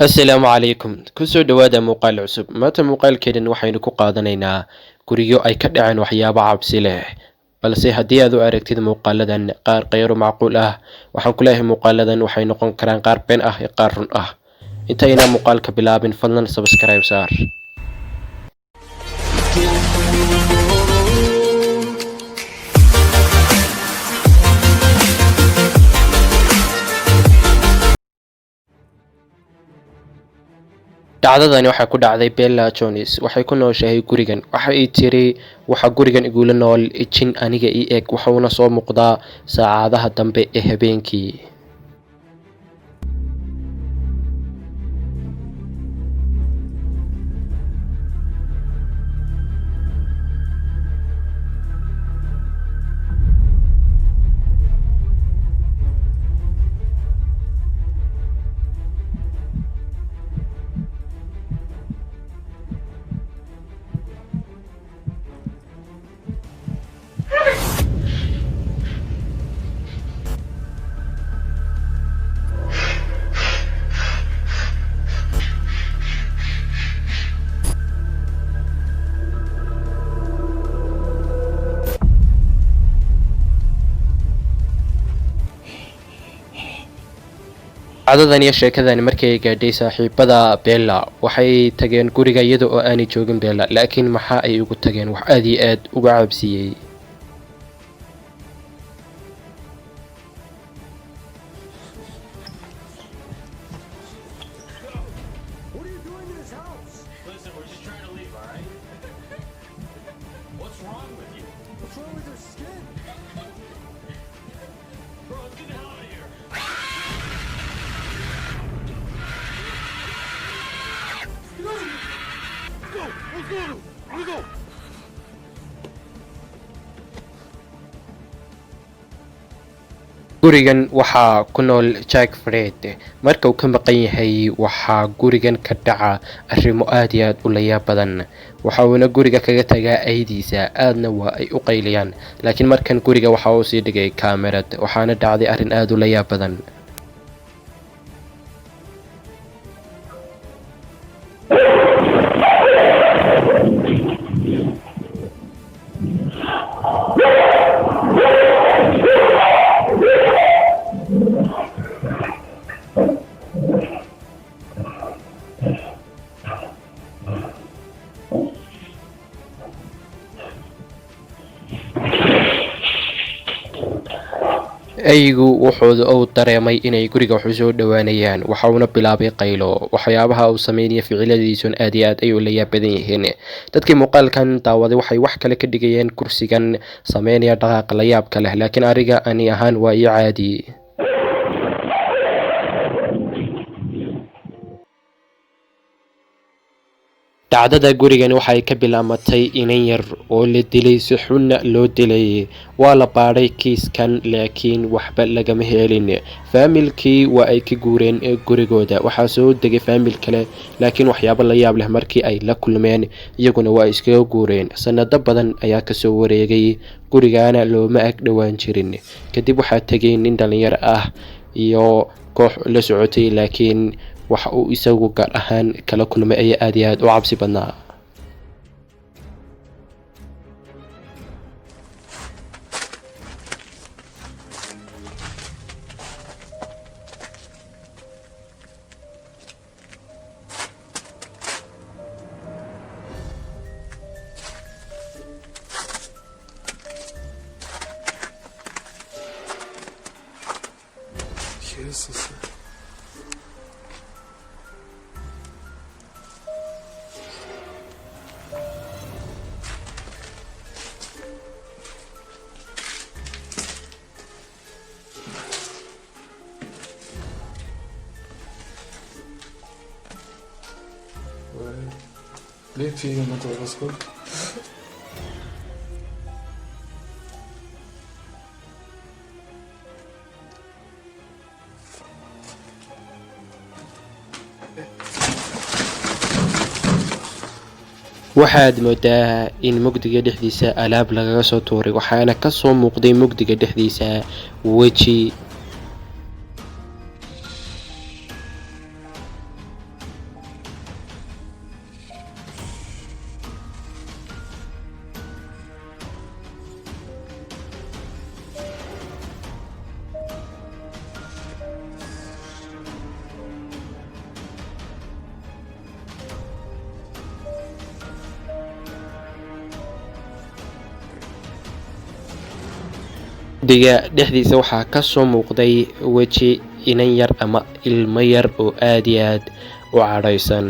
Assalaamu calaykum. Kusoo dhawaada muuqaal cusub. Maanta muuqaalkeedan waxaynu ku qaadanaynaa guryo ay ka dhaceen waxyaabo cabsi leh. Balse haddii aad u aragtid muuqaaladan qaar kheyro macquul ah, waxaan ku leeyahay muuqaaladan waxay noqon karaan qaar been ah iyo qaar run ah. Intayna muuqaalka bilaabin, fadlan subscribe saar. Dhacdadani waxay ku dhacday Bella Jones. Waxay ku nooshahay gurigan. Waxa ay tiri waxa gurigan igula nool jin aniga ii eg, waxaana soo muuqdaa saacadaha dambe ee habeenkii. Dhacdadan iyo sheekadani markay ay gaadhay saaxiibada Bella, waxay tageen guriga iyada oo aanay joogin Bella, laakiin waxa ay ugu tageen wax aad iyo aad uga cabsiyay. What are you doing in this house? Listen, we're just trying to leave, all right? What's wrong with you? What's wrong with your skin? Bro, let's get the hell out of here. Let's go! Gurigan waxaa ku nool Jack Fred. Marka uu ka maqan yahay, waxaa gurigan ka dhaca arrimo aad iyo aad u layaab badan. Waxa uuna guriga kaga tagaa aydiisa, aadna waa ay u qayliyaan. Laakiin markan guriga waxa uu sii dhigay kaamirad, waxaana dhacday arrin aad u layaab badan. Eygu wuxuu dareemay inay guriga wax u soo dhawaanayaan, waxa uuna bilaabay qaylo. Waxyaabaha uu sameynaya ficiladiisuna aad iyo aad ay u layaab badan yihiin. Dadkii muuqaalkan daawaday waxay wax kale ka dhigayeen kursigan sameynaya dhaqaaq layaabka leh, laakiin aniga ani ahaan waa ii caadi. Dhacdada gurigan waxay ka bilaamatay inan yar oo la dilay, si xunna loo dilay. Waa la baadhay kiiskan, laakiin waxba lagama helin. Faamilkii waa ay ka guureen gurigooda. Waxaa soo degay faamil kale, laakiin waxyaabo la yaab leh markii ay la kulmeen, iyaguna waa iskaga guureen. Sanado badan ayaa kasoo wareegay, gurigana looma ag dhowaan jirin. Kadib waxaa tegay nin dhalinyaro ah iyo koox la socotay, laakiin waxa uu isagu gaar ahaan kala kulmay ayaa aad iyo aad u cabsi badnaa. Jesus. ليه في منطقة بسكوت؟ waxaad moodaa in mugdiga dhexdiisa alaab lagaga soo tuuray, waxaana ka soo muuqday mugdiga dhexdiisa weji guriga dhexdiisa waxaa ka soo muuqday weji inan yar ama ilmo yar oo aad iyo aad u cadhaysan.